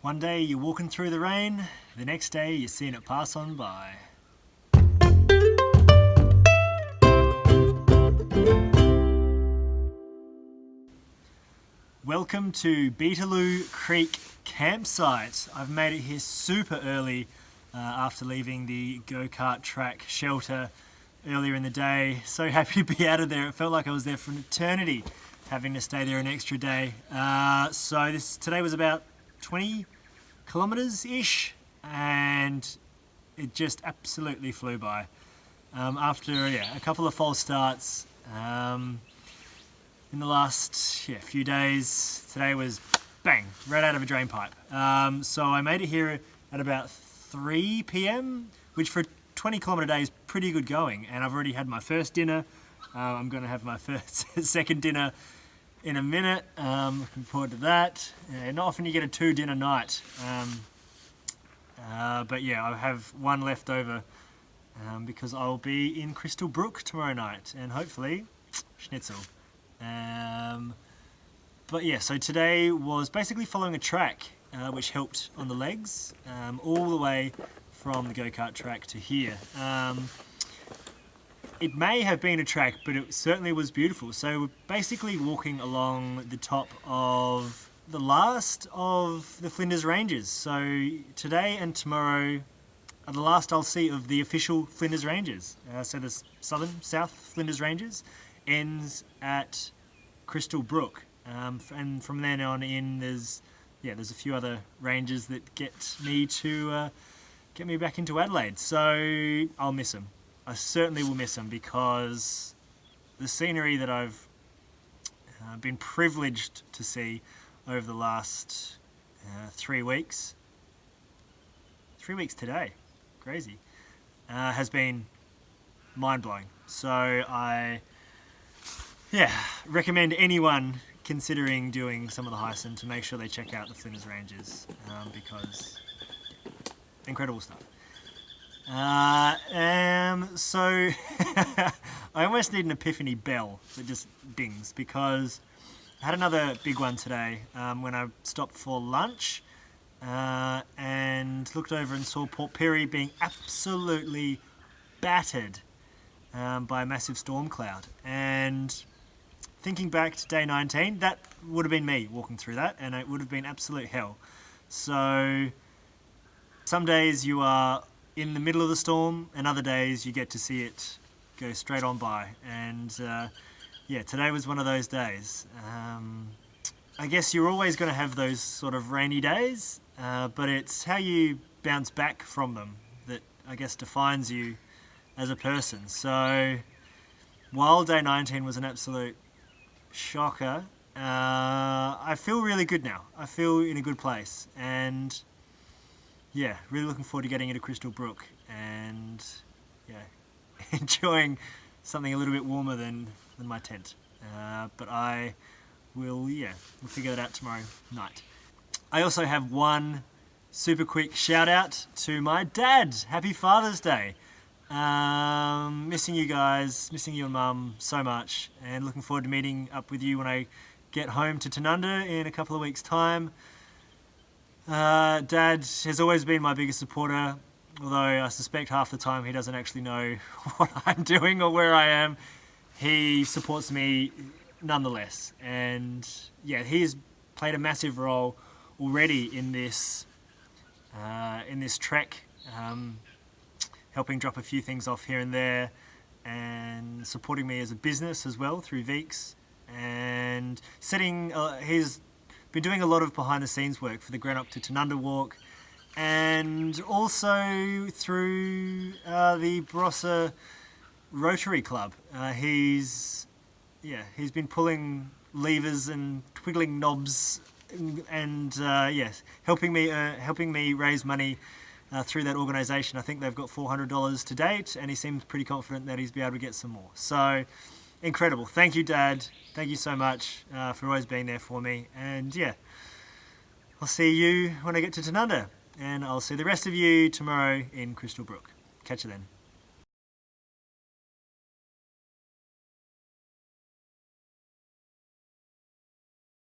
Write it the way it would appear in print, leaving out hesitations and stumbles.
One day you're walking through the rain, the next day you're seeing it pass on by. Welcome to Beetaloo Creek campsite. I've made it here super early after leaving the go-kart track shelter earlier in the day. So happy to be out of there. It felt like I was there for an eternity, having to stay there an extra day. Today was about 20 kilometers-ish, and it just absolutely flew by. After a couple of false starts in the last few days, today was bang, right out of a drain pipe. So I made it here at about 3 p.m, which for a 20 kilometre day is pretty good going, and I've already had my first dinner. I'm going to have my second dinner in a minute. Looking forward to that. Not often you get a 2-dinner night, but yeah, I have one left over because I'll be in Crystal Brook tomorrow night, and hopefully schnitzel. But yeah, so today was basically following a track which helped on the legs all the way from the go-kart track to here. It may have been a track, but it certainly was beautiful. So we're basically walking along the top of the last of the Flinders Ranges. So today and tomorrow are the last I'll see of the official Flinders Ranges. So the south Flinders Ranges ends at Crystal Brook. And from then on in, there's a few other ranges that get me back into Adelaide. So I'll miss them. I certainly will miss them, because the scenery that I've been privileged to see over the last 3 weeks, 3 weeks today, crazy, has been mind-blowing. So I recommend anyone considering doing some of the Heysen to make sure they check out the Flinders Ranges, because incredible stuff. So I almost need an epiphany bell that just dings, because I had another big one today when I stopped for lunch and looked over and saw Port Pirie being absolutely battered by a massive storm cloud. And thinking back to day 19, that would have been me walking through that, and it would have been absolute hell. So some days you are in the middle of the storm, and other days you get to see it go straight on by. And today was one of those days. I guess you're always going to have those sort of rainy days, but it's how you bounce back from them that I guess defines you as a person. So while day 19 was an absolute shocker, I feel really good now. I feel in a good place, and really looking forward to getting into Crystal Brook and enjoying something a little bit warmer than my tent. But I will we'll figure that out tomorrow night. I also have one super quick shout out to my dad. Happy Father's Day. Missing you guys, missing you and Mum so much, and looking forward to meeting up with you when I get home to Tanunda in a couple of weeks' time. Dad has always been my biggest supporter, although I suspect half the time he doesn't actually know what I'm doing or where I am. He supports me nonetheless, and he's played a massive role already in this trek, helping drop a few things off here and there, and supporting me as a business as well through Veeks, and he's been doing a lot of behind the scenes work for the Greenock to Tanunda walk, and also through the Barossa Rotary Club. He's been pulling levers and twiddling knobs and helping me raise money through that organisation. I think they've got $400 to date, and he seems pretty confident that he's be able to get some more. So incredible. Thank you, Dad. Thank you so much for always being there for me. And I'll see you when I get to Tanunda, and I'll see the rest of you tomorrow in Crystal Brook. Catch you then.